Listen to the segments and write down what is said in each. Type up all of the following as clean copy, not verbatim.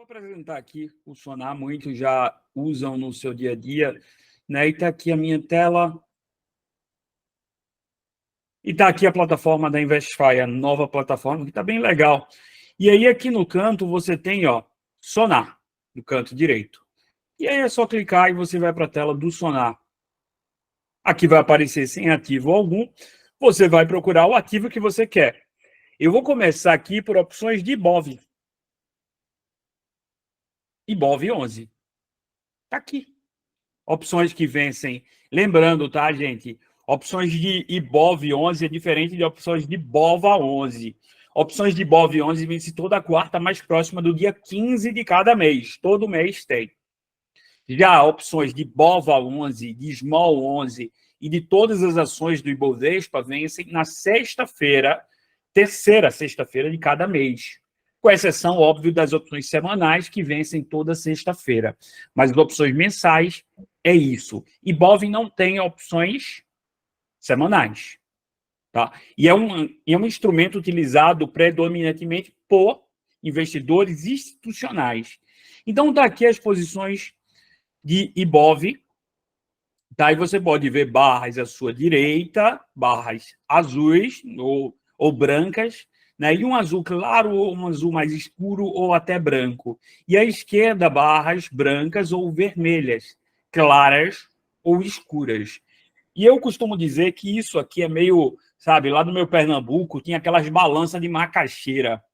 Vou apresentar aqui o Sonar, muitos já usam no seu dia a dia, né? E está aqui a minha tela. E está aqui a plataforma da Investify, a nova plataforma, que está bem legal. E aí, aqui no canto, você tem, ó, Sonar, no canto direito. E aí é só clicar e você vai para a tela do Sonar. Aqui vai aparecer sem ativo algum. Você vai procurar o ativo que você quer. Eu vou começar aqui por opções de IBOV. IBOV 11. Está aqui. Opções que vencem. Lembrando, tá, gente? Opções de IBOV 11 é diferente de opções de BOVA 11. Opções de IBOV 11 vence toda quarta mais próxima do dia 15 de cada mês. Todo mês tem. Já opções de BOVA 11, de Small 11 e de todas as ações do Ibovespa vencem na sexta-feira, terceira sexta-feira de cada mês. Com exceção, óbvio, das opções semanais, que vencem toda sexta-feira. Mas as opções mensais é isso. IBOV não tem opções semanais. Tá? E é um instrumento utilizado predominantemente por investidores institucionais. Então, está aqui as posições de IBOV. Tá? E você pode ver barras à sua direita, barras azuis ou brancas, né? E um azul claro, ou um azul mais escuro, ou até branco. E à esquerda, barras brancas ou vermelhas, claras ou escuras. E eu costumo dizer que isso aqui é meio, sabe, lá no meu Pernambuco tinha aquelas balanças de macaxeira.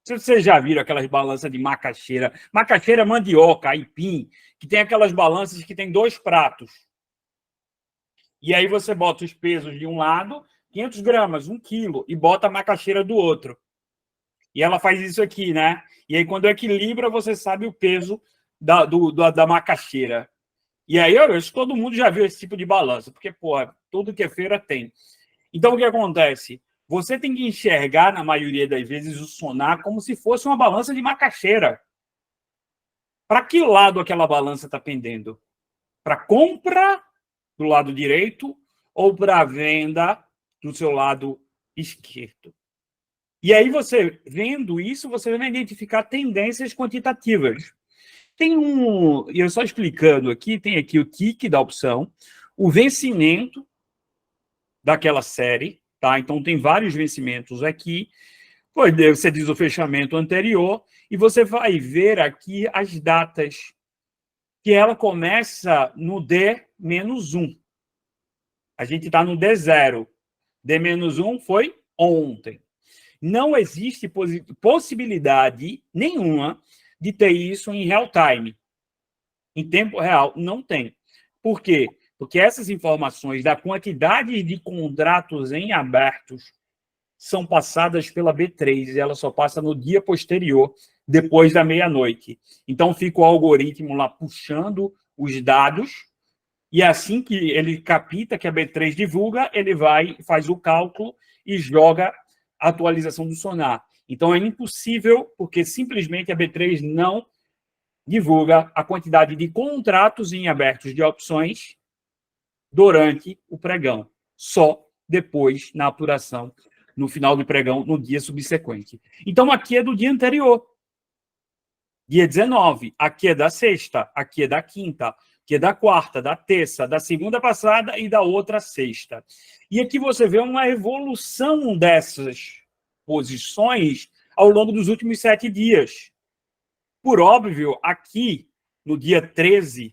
Se vocês já viram aquelas balanças de macaxeira, macaxeira, mandioca, aipim, que tem aquelas balanças que tem dois pratos. E aí você bota os pesos de um lado, 500 gramas, 1 quilo, e bota a macaxeira do outro. E ela faz isso aqui, né? E aí, quando equilibra, você sabe o peso da macaxeira. E aí, eu acho que todo mundo já viu esse tipo de balança, porque, porra, tudo que é feira tem. Então, o que acontece? Você tem que enxergar, na maioria das vezes, o Sonar como se fosse uma balança de macaxeira. Para que lado aquela balança está pendendo? Para compra do lado direito ou para a venda do seu lado esquerdo? E aí, você vendo isso, você vai identificar tendências quantitativas. Tem e eu só explicando aqui, tem aqui o tick da opção, o vencimento daquela série, tá? Então, tem vários vencimentos aqui. Você diz o fechamento anterior e você vai ver aqui as datas, que ela começa no D-1. A gente está no D0. D-1 foi ontem. Não existe possibilidade nenhuma de ter isso em real time. Em tempo real, não tem. Por quê? Porque essas informações da quantidade de contratos em abertos são passadas pela B3 e ela só passa no dia posterior, depois da meia-noite. Então, fica o algoritmo lá puxando os dados e assim que ele capta que a B3 divulga, ele vai, faz o cálculo e joga a atualização do Sonar. Então, é impossível, porque simplesmente a B3 não divulga a quantidade de contratos em abertos de opções durante o pregão. Só depois, na apuração, no final do pregão, no dia subsequente. Então, aqui é do dia anterior. Dia 19. Aqui é da sexta. Aqui é da quinta. Aqui é da quarta, da terça, da segunda passada e da outra sexta. E aqui você vê uma evolução dessas posições ao longo dos últimos 7 dias. Por óbvio, aqui, no dia 14,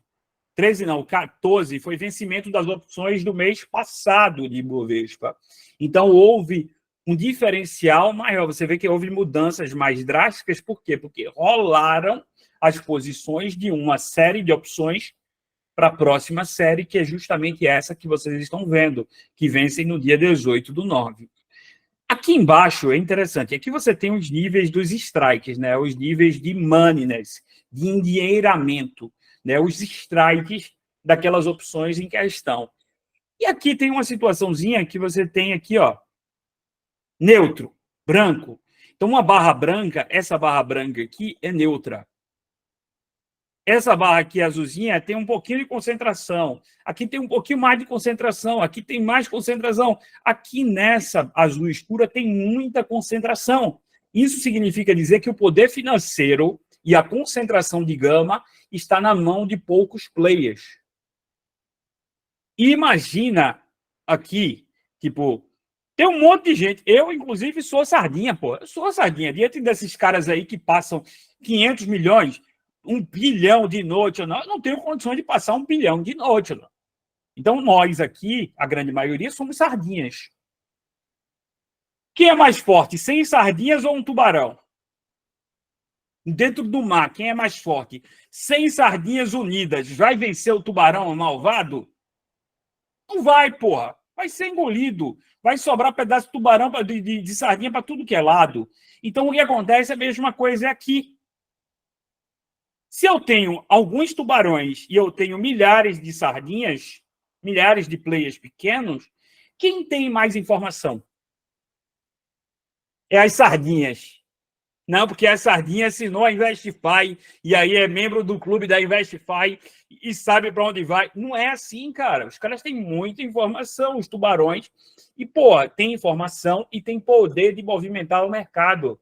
foi vencimento das opções do mês passado de Ibovespa. Então, houve um diferencial maior. Você vê que houve mudanças mais drásticas. Por quê? Porque rolaram as posições de uma série de opções para a próxima série, que é justamente essa que vocês estão vendo, que vencem no dia 18/9. Aqui embaixo é interessante. Aqui você tem os níveis dos strikes, né? Os níveis de moneyness, de endinheiramento, né? Os strikes daquelas opções em questão. E aqui tem uma situaçãozinha que você tem aqui, ó, neutro, branco. Então, uma barra branca, essa barra branca aqui é neutra. Essa barra aqui azulzinha tem um pouquinho de concentração. Aqui tem um pouquinho mais de concentração. Aqui tem mais concentração. Aqui nessa azul escura tem muita concentração. Isso significa dizer que o poder financeiro e a concentração de gama está na mão de poucos players. E imagina aqui, tipo, tem um monte de gente. Eu, inclusive, sou sardinha, pô. Eu sou sardinha. Diante desses caras aí que passam 500 milhões, 1 bilhão de noite, eu não tenho condições de passar 1 bilhão de noite. Não. Então, nós aqui, a grande maioria, somos sardinhas. Quem é mais forte, 100 sardinhas ou um tubarão? Dentro do mar, quem é mais forte? 100 sardinhas unidas. Vai vencer o tubarão malvado? Não vai, porra. Vai ser engolido. Vai sobrar pedaço de tubarão, de sardinha para tudo que é lado. Então, o que acontece é a mesma coisa aqui. Se eu tenho alguns tubarões e eu tenho milhares de sardinhas, milhares de players pequenos, quem tem mais informação? É as sardinhas. Não, porque a sardinha assinou a Investify e aí é membro do clube da Investify e sabe para onde vai. Não é assim, cara. Os caras têm muita informação, os tubarões. E, pô, tem informação e tem poder de movimentar o mercado.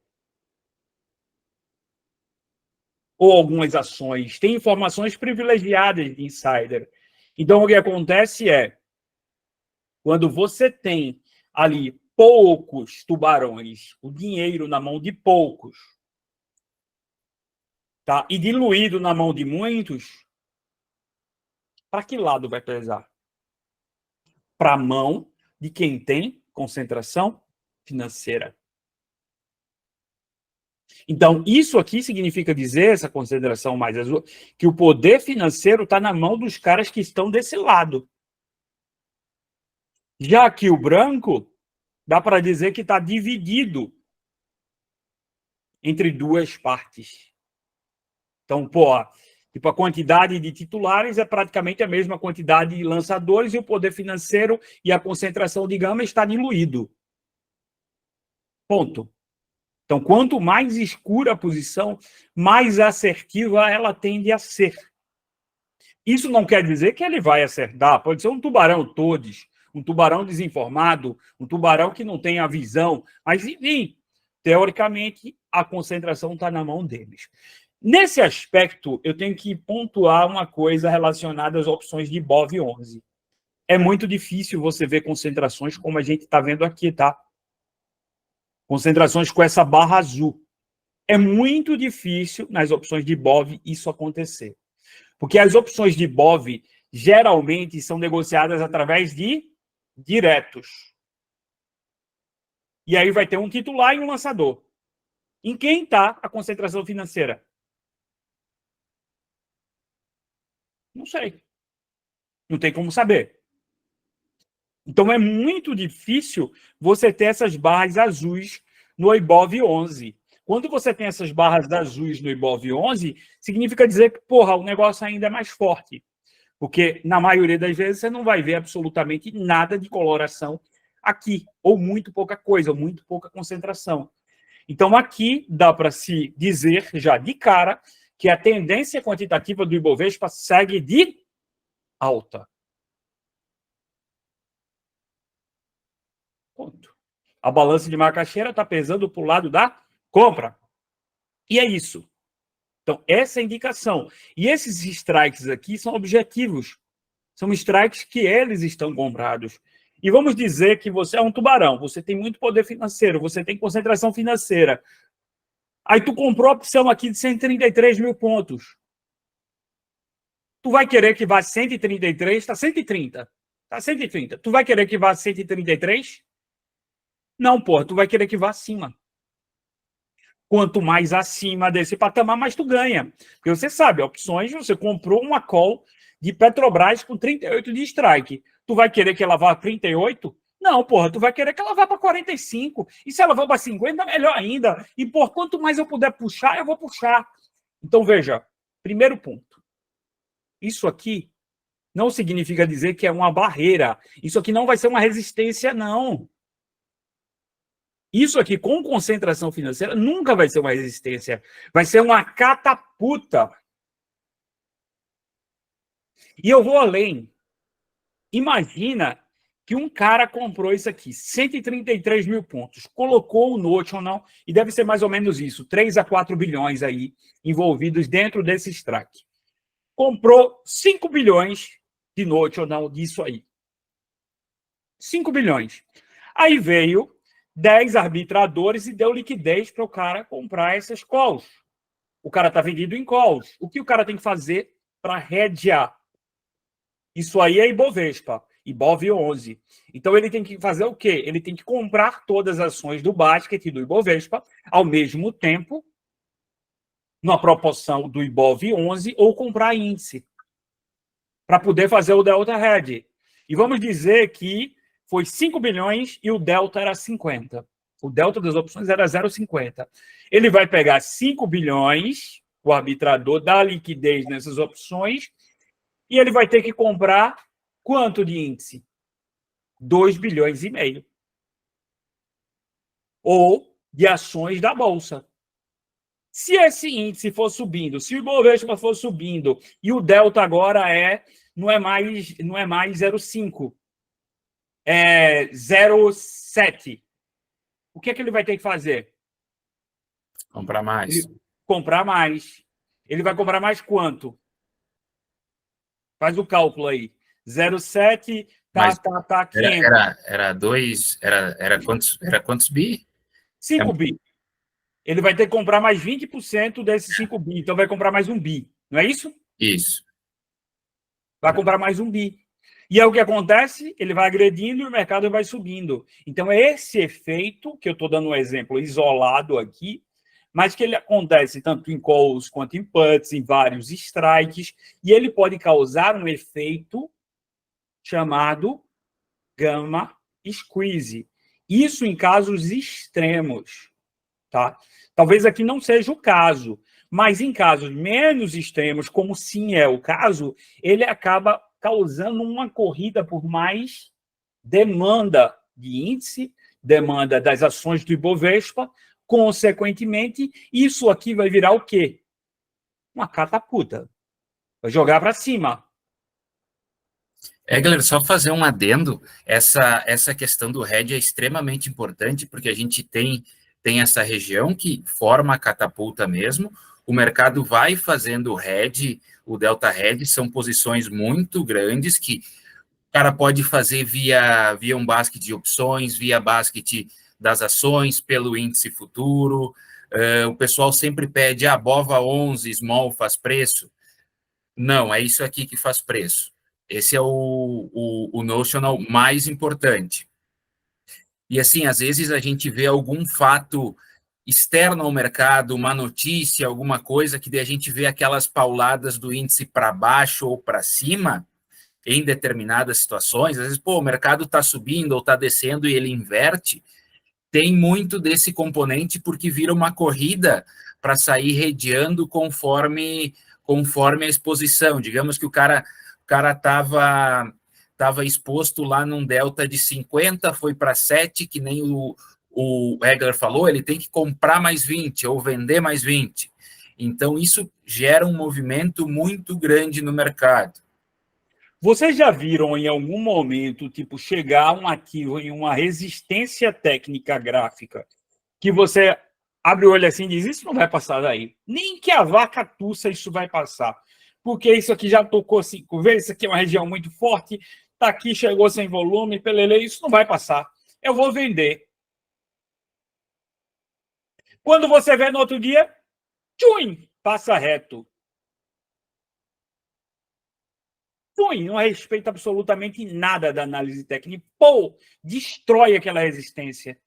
Ou algumas ações. Tem informações privilegiadas de insider. Então, o que acontece é, quando você tem ali poucos tubarões, o dinheiro na mão de poucos, tá? E diluído na mão de muitos, para que lado vai pesar? Para a mão de quem tem concentração financeira. Então, isso aqui significa dizer, essa concentração mais azul, que o poder financeiro está na mão dos caras que estão desse lado. Já aqui o branco, dá para dizer que está dividido entre duas partes. Então, pô, tipo, a quantidade de titulares é praticamente a mesma quantidade de lançadores e o poder financeiro e a concentração de gama está diluído. Ponto. Então, quanto mais escura a posição, mais assertiva ela tende a ser. Isso não quer dizer que ele vai acertar. Pode ser um tubarão todes, um tubarão desinformado, um tubarão que não tem a visão. Mas, enfim, teoricamente, a concentração está na mão deles. Nesse aspecto, eu tenho que pontuar uma coisa relacionada às opções de BOV11. É muito difícil você ver concentrações como a gente está vendo aqui, tá? Concentrações com essa barra azul. É muito difícil, nas opções de BOV, isso acontecer. Porque as opções de BOV, geralmente, são negociadas através de diretos. E aí vai ter um titular e um lançador. Em quem está a concentração financeira? Não sei. Não tem como saber. Então, é muito difícil você ter essas barras azuis no IBOV11. Quando você tem essas barras azuis no IBOV11, significa dizer que, porra, o negócio ainda é mais forte. Porque, na maioria das vezes, você não vai ver absolutamente nada de coloração aqui. Ou muito pouca coisa, ou muito pouca concentração. Então, aqui dá para se dizer, já de cara, que a tendência quantitativa do Ibovespa segue de alta. Ponto. A balança de macaxeira está pesando para o lado da compra. E é isso. Então, essa é a indicação. E esses strikes aqui são objetivos. São strikes que eles estão comprados. E vamos dizer que você é um tubarão, você tem muito poder financeiro, você tem concentração financeira. Aí tu comprou a opção aqui de 133 mil pontos. Tu vai querer que vá 133, está 130. Está 130. Tu vai querer que vá 133? Não, porra, tu vai querer que vá acima. Quanto mais acima desse patamar, mais tu ganha. Porque você sabe, opções, você comprou uma call de Petrobras com 38 de strike. Tu vai querer que ela vá a 38? Não, porra, tu vai querer que ela vá para 45. E se ela for para 50, melhor ainda. E por quanto mais eu puder puxar, eu vou puxar. Então, veja, primeiro ponto. Isso aqui não significa dizer que é uma barreira. Isso aqui não vai ser uma resistência, não. Isso aqui, com concentração financeira, nunca vai ser uma resistência. Vai ser uma catapulta. E eu vou além. Imagina que um cara comprou isso aqui, 133 mil pontos, colocou o notional, e deve ser mais ou menos isso, 3 a 4 bilhões aí envolvidos dentro desse strike. Comprou 5 bilhões de notional disso aí. 5 bilhões. Aí veio 10 arbitradores e deu liquidez para o cara comprar essas calls. O cara está vendido em calls. O que o cara tem que fazer para hedgear? Isso aí é Ibovespa, Ibov 11. Então ele tem que fazer o quê? Ele tem que comprar todas as ações do basket e do Ibovespa ao mesmo tempo, na proporção do Ibov 11, ou comprar índice para poder fazer o delta hedge. E vamos dizer que foi 5 bilhões e o delta era 50. O delta das opções era 0,50. Ele vai pegar 5 bilhões, o arbitrador dá liquidez nessas opções, e ele vai ter que comprar quanto de índice? 2 bilhões e meio. Ou de ações da Bolsa. Se esse índice for subindo, se o Ibovespa for subindo, e o delta agora não é mais 0,5, é 0,7. O que é que ele vai ter que fazer? Comprar mais. Comprar mais. Ele vai comprar mais quanto? Faz o cálculo aí. 0,7 tá 500. Era quantos bi? 5 bi. Ele vai ter que comprar mais 20% desses 5 bi. Então vai comprar mais 1 bi. Não é isso? Isso. Vai comprar mais 1 bi. E é o que acontece, ele vai agredindo e o mercado vai subindo. Então, é esse efeito, que eu estou dando um exemplo isolado aqui, mas que ele acontece tanto em calls quanto em puts, em vários strikes, e ele pode causar um efeito chamado gamma squeeze. Isso em casos extremos, tá? Talvez aqui não seja o caso, mas em casos menos extremos, como sim é o caso, ele acaba causando uma corrida por mais demanda de índice, demanda das ações do Ibovespa, consequentemente, isso aqui vai virar o quê? Uma catapulta. Vai jogar para cima. Galera, só fazer um adendo, essa questão do hedge é extremamente importante, porque a gente tem essa região que forma a catapulta mesmo, o mercado vai fazendo o hedge, o delta hedge, são posições muito grandes que o cara pode fazer via um basket de opções, via basket das ações, pelo índice futuro. O pessoal sempre pede, BOVA 11, small faz preço. Não, é isso aqui que faz preço. Esse é o notional mais importante. E assim, às vezes a gente vê algum fato externo ao mercado, uma notícia, alguma coisa, que daí a gente vê aquelas pauladas do índice para baixo ou para cima, em determinadas situações, às vezes, o mercado está subindo ou está descendo e ele inverte, tem muito desse componente porque vira uma corrida para sair redeando conforme a exposição. Digamos que o cara estava exposto lá num delta de 50, foi para 7, que nem o Hegler falou, ele tem que comprar mais 20 ou vender mais 20. Então, isso gera um movimento muito grande no mercado. Vocês já viram em algum momento, tipo, chegar um ativo em uma resistência técnica gráfica que você abre o olho assim e diz, isso não vai passar daí. Nem que a vaca tussa isso vai passar. Porque isso aqui já tocou 5 vezes, isso aqui é uma região muito forte, tá aqui, chegou sem volume, pelele, isso não vai passar. Eu vou vender. Quando você vê no outro dia, tchum, passa reto. Não respeita absolutamente nada da análise técnica. Destrói aquela resistência.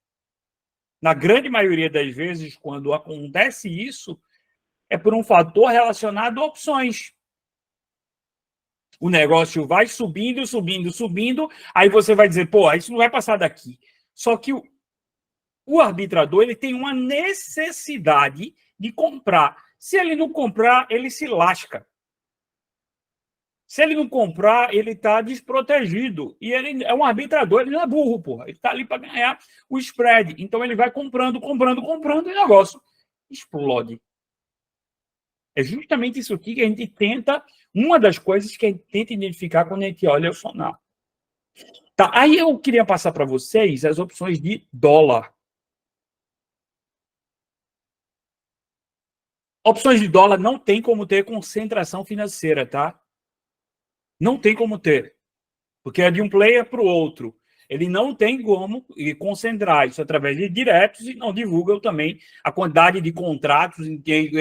Na grande maioria das vezes, quando acontece isso, é por um fator relacionado a opções. O negócio vai subindo, subindo, subindo, aí você vai dizer, isso não vai passar daqui. Só que o arbitrador ele tem uma necessidade de comprar. Se ele não comprar, ele se lasca. Se ele não comprar, ele está desprotegido. E ele é um arbitrador, ele não é burro, porra. Ele está ali para ganhar o spread. Então ele vai comprando, comprando, comprando e o negócio explode. É justamente isso aqui que a gente tenta, uma das coisas que a gente tenta identificar quando a gente olha o sonar. Tá, aí eu queria passar para vocês as opções de dólar. Opções de dólar não tem como ter concentração financeira, tá? Não tem como ter. Porque é de um player para o outro. Ele não tem como concentrar isso através de diretos e não divulga também a quantidade de contratos,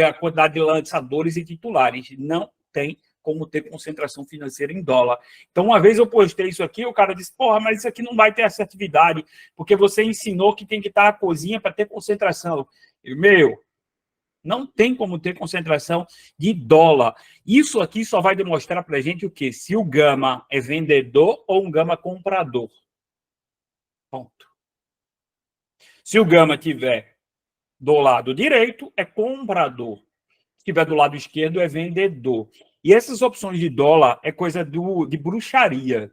a quantidade de lançadores e titulares. Não tem como ter concentração financeira em dólar. Então, uma vez eu postei isso aqui, o cara disse, porra, mas isso aqui não vai ter assertividade, porque você ensinou que tem que estar a cozinha para ter concentração. Meu, não tem como ter concentração de dólar. Isso aqui só vai demonstrar para a gente o quê? Se o gama é vendedor ou um gama comprador. Ponto. Se o gama tiver do lado direito, é comprador. Se tiver do lado esquerdo, é vendedor. E essas opções de dólar é coisa de bruxaria.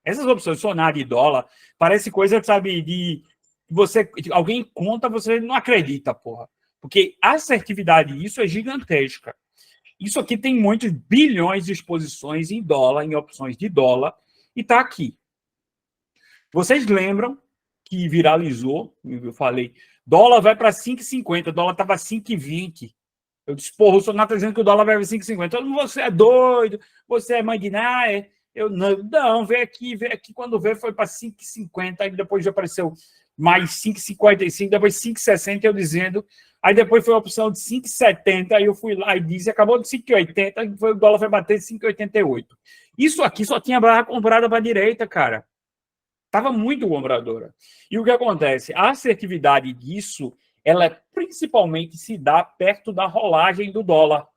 Essas opções sonar de dólar parece coisa, sabe, de você, alguém conta, você não acredita, porra. Porque a assertividade disso é gigantesca. Isso aqui tem muitos bilhões de exposições em dólar, em opções de dólar, e está aqui. Vocês lembram que viralizou, eu falei, dólar vai para 5,50, dólar estava 5,20. Eu disse, porra, o Sonato está dizendo que o dólar vai para 5,50. Você é doido, você é mãe de Ná. Eu não, vem aqui. Quando veio foi para 5,50, aí depois já apareceu mais 5,55, depois 5,60, eu dizendo. Aí depois foi a opção de 5,70, aí eu fui lá e disse, acabou de 5,80, o dólar vai bater 5,88. Isso aqui só tinha barra comprada para a direita, cara. Estava muito compradora. E o que acontece? A assertividade disso, ela principalmente se dá perto da rolagem do dólar,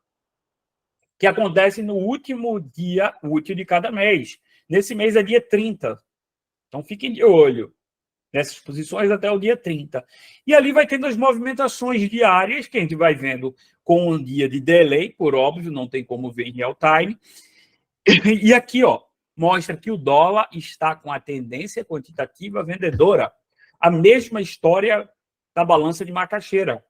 que acontece no último dia útil de cada mês. Nesse mês é dia 30. Então fiquem de olho nessas posições até o dia 30. E ali vai tendo as movimentações diárias, que a gente vai vendo com um dia de delay, por óbvio, não tem como ver em real time. E aqui, ó, mostra que o dólar está com a tendência quantitativa vendedora. A mesma história da balança de macaxeira.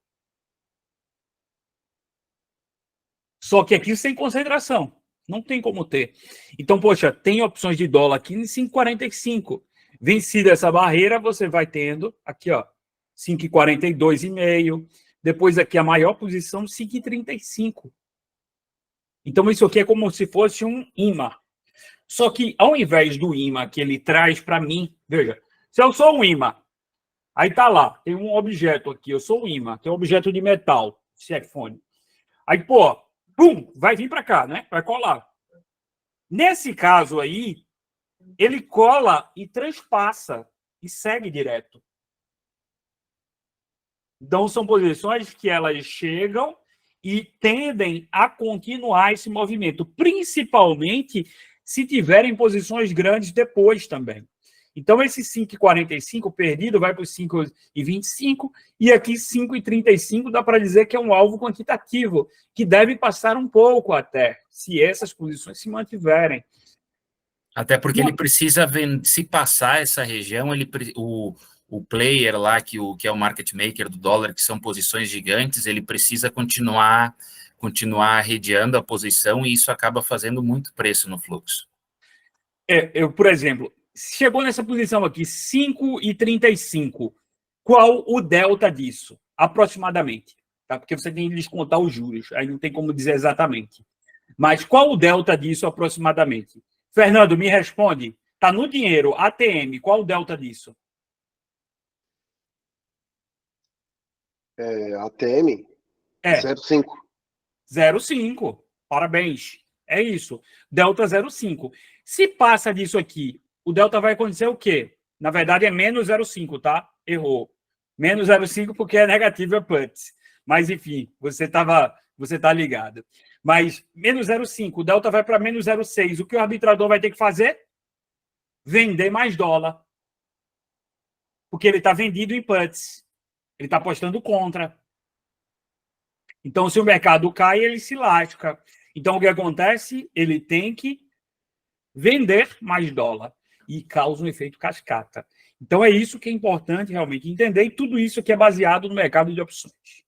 Só que aqui sem concentração. Não tem como ter. Então, poxa, tem opções de dólar aqui em 5,45. Vencida essa barreira, você vai tendo aqui, ó, 5,42,5. Depois aqui a maior posição, 5,35. Então, isso aqui é como se fosse um imã. Só que, ao invés do imã que ele traz para mim, veja, se eu sou um imã, aí tá lá, tem um objeto aqui, eu sou um imã, tem um objeto de metal, cefone. Aí, pô, pum, vai vir para cá, né? Vai colar. Nesse caso aí, ele cola e transpassa e segue direto. Então, são posições que elas chegam e tendem a continuar esse movimento, principalmente se tiverem posições grandes depois também. Então, esse 5,45 perdido vai para os 5,25 e aqui 5,35 dá para dizer que é um alvo quantitativo, que deve passar um pouco até, se essas posições se mantiverem. Até porque ele precisa, se passar essa região, o player lá, que é o market maker do dólar, que são posições gigantes, ele precisa continuar arrediando a posição e isso acaba fazendo muito preço no fluxo. Por exemplo, chegou nessa posição aqui, 5,35. Qual o delta disso? Aproximadamente. Tá? Porque você tem que descontar os juros. Aí não tem como dizer exatamente. Mas qual o delta disso aproximadamente? Fernando, me responde. Está no dinheiro, ATM. Qual o delta disso? ATM? 0,5. 0,5. Parabéns. É isso. Delta 0,5. Se passa disso aqui, o delta vai acontecer o quê? Na verdade, é menos 0,5, tá? Errou. Menos 0,5 porque é negativo, é put. Mas, enfim, você tá ligado. Mas menos 0,5, o delta vai para menos 0,6. O que o arbitrador vai ter que fazer? Vender mais dólar. Porque ele está vendido em puts. Ele está apostando contra. Então, se o mercado cai, ele se lasca. Então, o que acontece? Ele tem que vender mais dólar e causa um efeito cascata. Então, é isso que é importante realmente entender, e tudo isso aqui é baseado no mercado de opções.